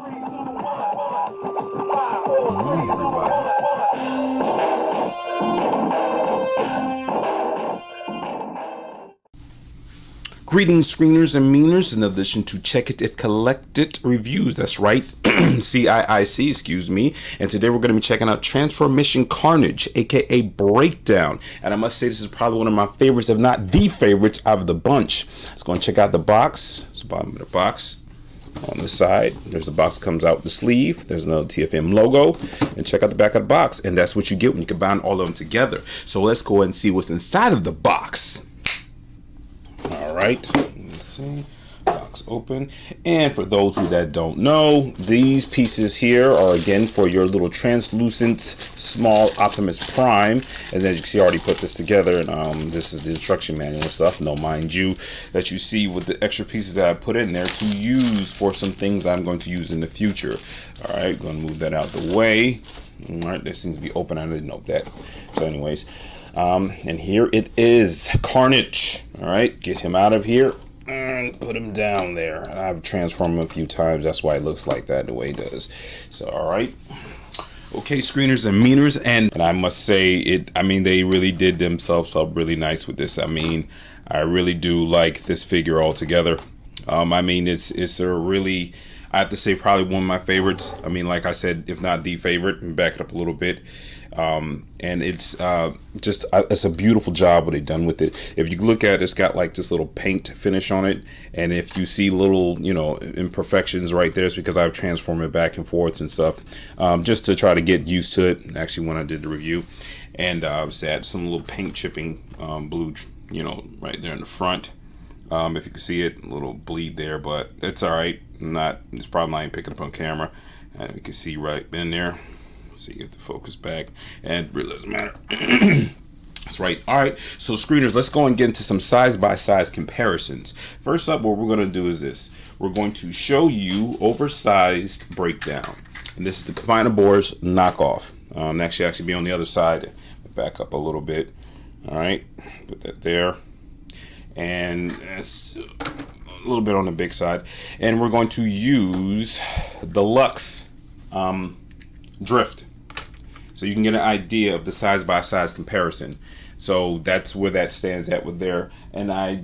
Morning, everybody. Greetings, screeners and meaners, in addition to Check It If Collected reviews. That's right, CiiC, excuse me. And today we're going to be checking out TFM Carnage, aka Breakdown. And I must say, this is probably one of my favorites, if not the favorites, out of the bunch. Let's go and check out the box. It's the bottom of the box. On the side, there's the box that comes out with the sleeve. There's another TFM logo. And check out the back of the box. And that's what you get when you combine all of them together. So let's go ahead and see what's inside of the box. All right, let's see. Box open. And for those of you that don't know, these pieces here are again for your little translucent small Optimus Prime. And as you can see, I already put this together. And this is the instruction manual stuff. No, mind you, that you see with the extra pieces that I put in there to use for some things I'm going to use in the future. All right, going to move that out the way. All right, this seems to be open. I didn't know that. So anyways, and here it is, Carnage. All right, get him out of here and put him down there. I've transformed him a few times. That's why it looks like that the way it does. So all right, okay, screeners and meaners, and I must say it. I mean, they really did themselves up really nice with this. I mean, I really do like this figure altogether. I mean, it's a really, I have to say, probably one of my favorites. I mean, like I said, if not the favorite, and back it up a little bit. And it's just it's a beautiful job what they've done with it. If you look at it, it's got like this little paint finish on it, and if you see little, you know, imperfections right there, it's because I've transformed it back and forth and stuff, just to try to get used to it. Actually, when I did the review, and I had some little paint chipping, blue, you know, right there in the front. If you can see it, a little bleed there, but it's all right. It's probably not even picking up on camera, and you can see right in there. See if the focus back, and it really doesn't matter. That's right. All right, so screeners, let's go and get into some size by size comparisons. First up, what we're going to do is this. We're going to show you oversized Breakdown, and this is the Combiner Boars knockoff. Next, should actually be on the other side. Back up a little bit. All right, put that there, and that's a little bit on the big side. And we're going to use the Lux Drift, so you can get an idea of the size by size comparison. So that's where that stands at with there. And I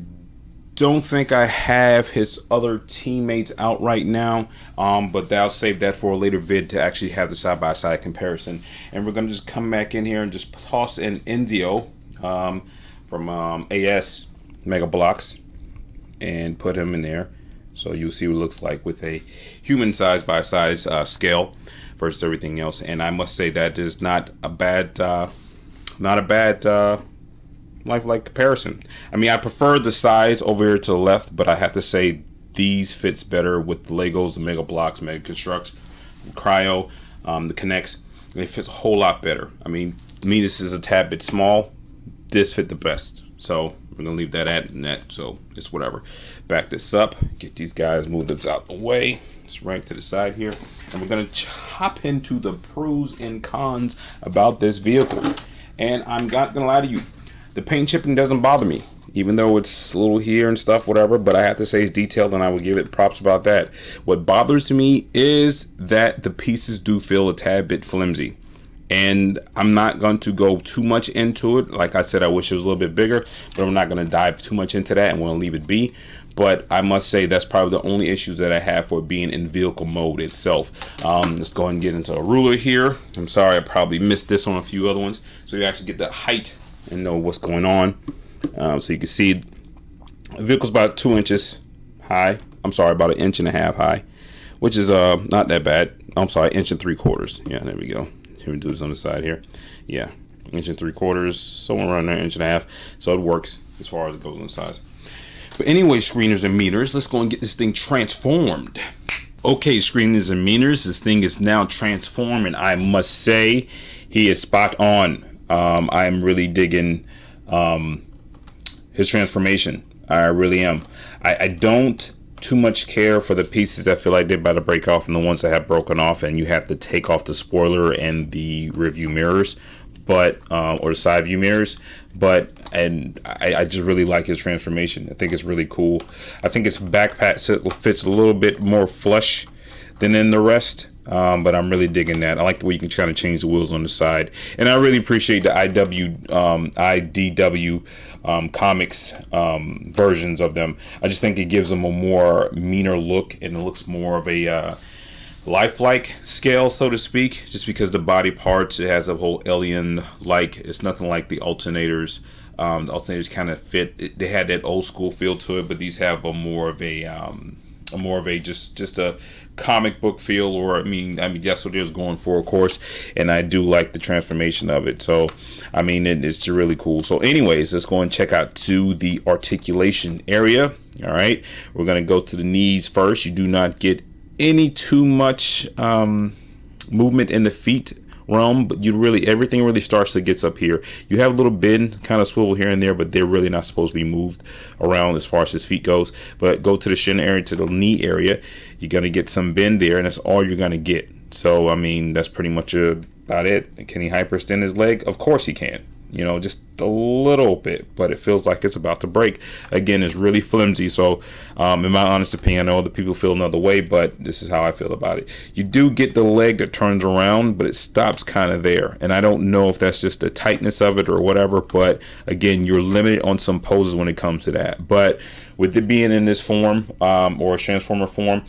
don't think I have his other teammates out right now, but I'll save that for a later vid to actually have the side by side comparison. And we're gonna just come back in here and just toss in Indio from AS Mega Blocks and put him in there, so you'll see what it looks like with a human size by size scale versus everything else. And I must say that is not a bad lifelike comparison. I mean, I prefer the size over here to the left, but I have to say these fits better with the Legos, the Mega Blocks, Mega Constructs, Cryo, the Connects. And it fits a whole lot better. I mean, to me, this is a tad bit small. This fit the best. So we're gonna leave that at that. So it's whatever. Back this up. Get these guys, move them out the way. It's right to the side here. And we're going to hop into the pros and cons about this vehicle. And I'm not going to lie to you, the paint chipping doesn't bother me, even though it's a little here and stuff, whatever. But I have to say it's detailed, and I will give it props about that. What bothers me is that the pieces do feel a tad bit flimsy. And I'm not going to go too much into it. Like I said, I wish it was a little bit bigger, but I'm not going to dive too much into that. I'm going to leave it be. But I must say that's probably the only issues that I have for being in vehicle mode itself. Let's go ahead and get into a ruler here. I'm sorry, I probably missed this on a few other ones. So you actually get the height and know what's going on. So you can see the vehicle's about 2 inches high. I'm sorry, about 1.5 inches high, which is not that bad. I'm sorry, 1 3/4. Yeah, there we go. Here we do this on the side here. Yeah, 1 3/4, somewhere around there, 1.5 inches. So it works as far as it goes in size. But anyway, screeners and meters, let's go and get this thing transformed. Okay, screeners and meters, this thing is now transformed, and I must say he is spot on. I am really digging his transformation. I really am. I don't too much care for the pieces that feel like they're about to break off and the ones that have broken off and you have to take off the spoiler and the rear view mirrors, but or the side view mirrors. But I just really like his transformation. I think it's really cool. I think his backpack fits a little bit more flush than in the rest. But I'm really digging that. I like the way you can kind of change the wheels on the side, and I really appreciate the IDW comics versions of them. I just think it gives them a more meaner look, and it looks more of a lifelike scale, so to speak, just because the body parts, it has a whole alien like. It's nothing like the alternators. The alternators kind of fit. They had that old school feel to it, but these have a more of a just a comic book feel, or I mean that's what it was going for, of course. And I do like the transformation of it. So I mean, it's really cool. So anyways, let's go and check out to the articulation area. All right, we're gonna go to the knees first. You do not get any too much movement in the feet realm, but everything really starts to get up here. You have a little bend, kind of swivel here and there, but they're really not supposed to be moved around as far as his feet goes. But go to the shin area, to the knee area, you're gonna get some bend there, and that's all you're gonna get. So I mean, that's pretty much about it. Can he hyperextend his leg? Of course he can. You know, just a little bit, but it feels like it's about to break. Again, it's really flimsy. So in my honest opinion, I know other people feel another way, but this is how I feel about it. You do get the leg that turns around, but it stops kind of there. And I don't know if that's just the tightness of it or whatever, but again, you're limited on some poses when it comes to that. But with it being in this form or a transformer form,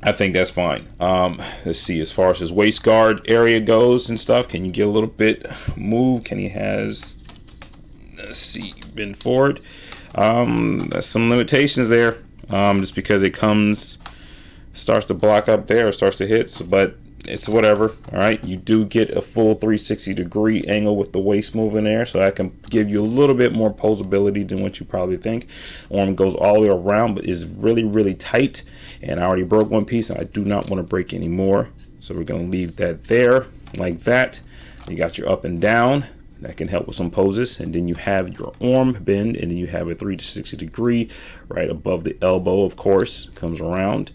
I think that's fine. Let's see, as far as his waist guard area goes and stuff, can you get a little bit move? Can he let's see, bend forward? There's some limitations there, just because it starts to block up there, starts to hit, but it's whatever. All right, you do get a full 360-degree angle with the waist moving there, so that can give you a little bit more posability than what you probably think. Arm goes all the way around, but is really, really tight. And I already broke one piece, and I do not want to break any more. So we're going to leave that there like that. You got your up and down. That can help with some poses. And then you have your arm bend, and then you have a 360-degree right above the elbow, of course. Comes around.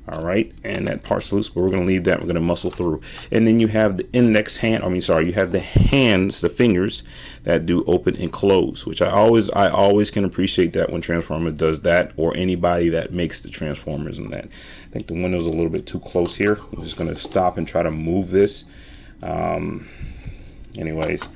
All right, and that part's loose, but we're going to leave that. We're going to muscle through. And then you have the index hand. You have the hands, the fingers that do open and close, which I always can appreciate that when Transformer does that, or anybody that makes the Transformers and that. I think the window's a little bit too close here. I'm just going to stop and try to move this. Anyways,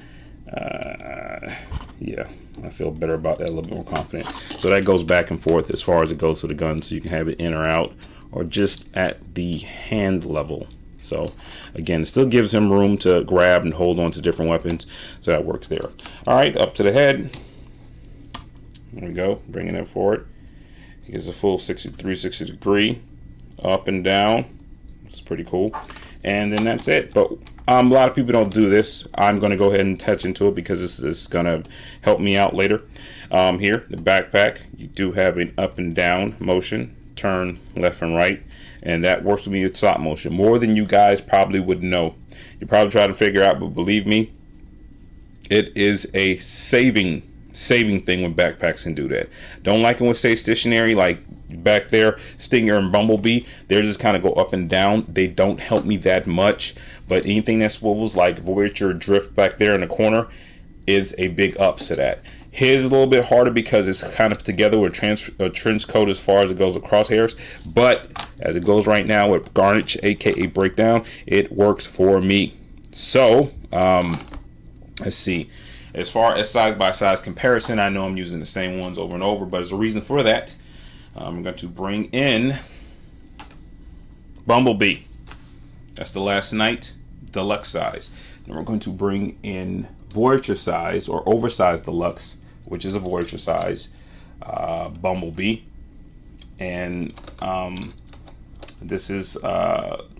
yeah, I feel better about that, a little bit more confident. So that goes back and forth as far as it goes to the gun, so you can have it in or out, or just at the hand level. So again, it still gives him room to grab and hold on to different weapons, so that works there. All right, up to the head. There we go, bringing it forward. He gets a full 360-degree up and down. It's pretty cool. And then that's it. But a lot of people don't do this. I'm going to go ahead and touch into it because this is going to help me out later. Here, the backpack, you do have an up and down motion, turn left and right, and that works with me with stop motion more than you guys probably would know. You probably try to figure out, but believe me, it is a saving thing when backpacks can do that. Don't like it when say stationary, like back there, Stinger and Bumblebee. They just kind of go up and down. They don't help me that much, but anything that swivels, like Voyager Drift back there in the corner, is a big ups to that. His is a little bit harder because it's kind of together with a trench coat as far as it goes with crosshairs, but as it goes right now with Carnage, aka Breakdown, it works for me. So let's see, as far as size by size comparison, I know I'm using the same ones over and over, but there's a reason for that. I'm going to bring in Bumblebee. That's the Last Night deluxe size. Then we're going to bring in Voyager size, or oversized deluxe, which is a Voyager size Bumblebee, and this is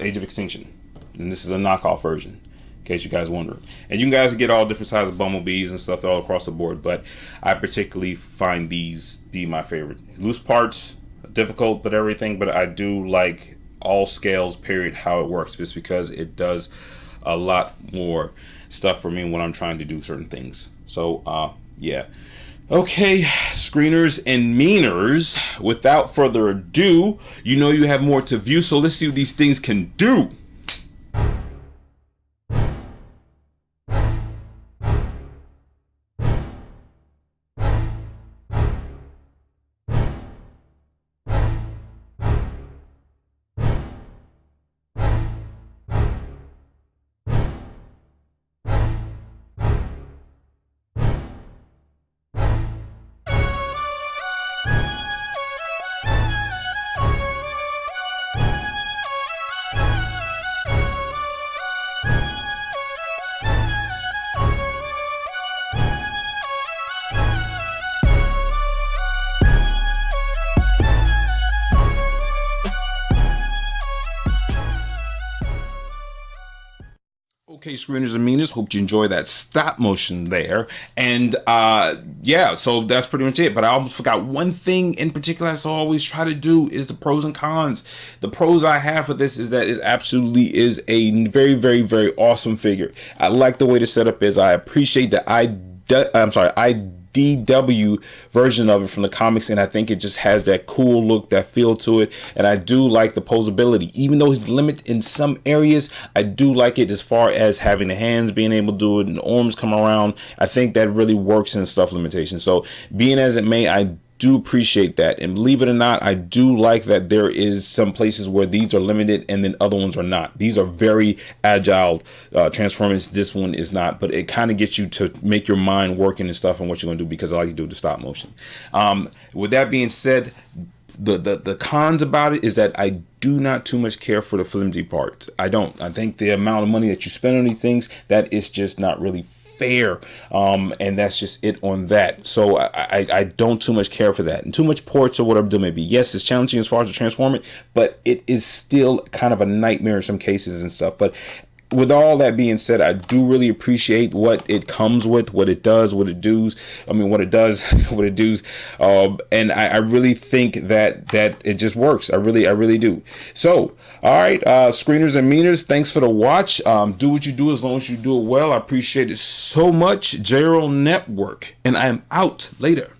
Age of Extinction, and this is a knockoff version, in case you guys wondering. And you guys get all different sizes of Bumblebees and stuff all across the board, but I particularly find these be my favorite. Loose parts, difficult, but everything, but I do like all scales, period, how it works, just because it does a lot more stuff for me when I'm trying to do certain things. So yeah, okay, screeners and meaners, without further ado, you know you have more to view, so let's see what these things can do. Okay, screeners and meaners, hope you enjoy that stop motion there. And yeah, so that's pretty much it. But I almost forgot one thing in particular. I always try to do is the pros and cons. The pros I have for this is that it absolutely is a very, very, very awesome figure. I like the way the setup is. I appreciate the IDW version of it from the comics, and I think it just has that cool look, that feel to it. And I do like the posability, even though he's limited in some areas. I do like it as far as having the hands being able to do it and the arms come around. I think that really works in stuff limitations. So being as it may, I do appreciate that. And believe it or not, I do like that there is some places where these are limited and then other ones are not. These are very agile transformers. This one is not, but it kind of gets you to make your mind working and stuff and what you're going to do, because I like to do the stop motion. With that being said, the cons about it is that I do not too much care for the flimsy parts. I don't. I think the amount of money that you spend on these things, that is just not really fair, and that's just it on that. So I don't too much care for that, and too much ports or whatever it may be. Yes, it's challenging as far as to transform it, but it is still kind of a nightmare in some cases and stuff. But with all that being said, I do really appreciate what it comes with, what it does, what it does, what it does, what it does. And I really think that it just works. I really do. So, all right, screeners and meaners, thanks for the watch. Do what you do as long as you do it well. I appreciate it so much. JRO Network, and I am out. Later.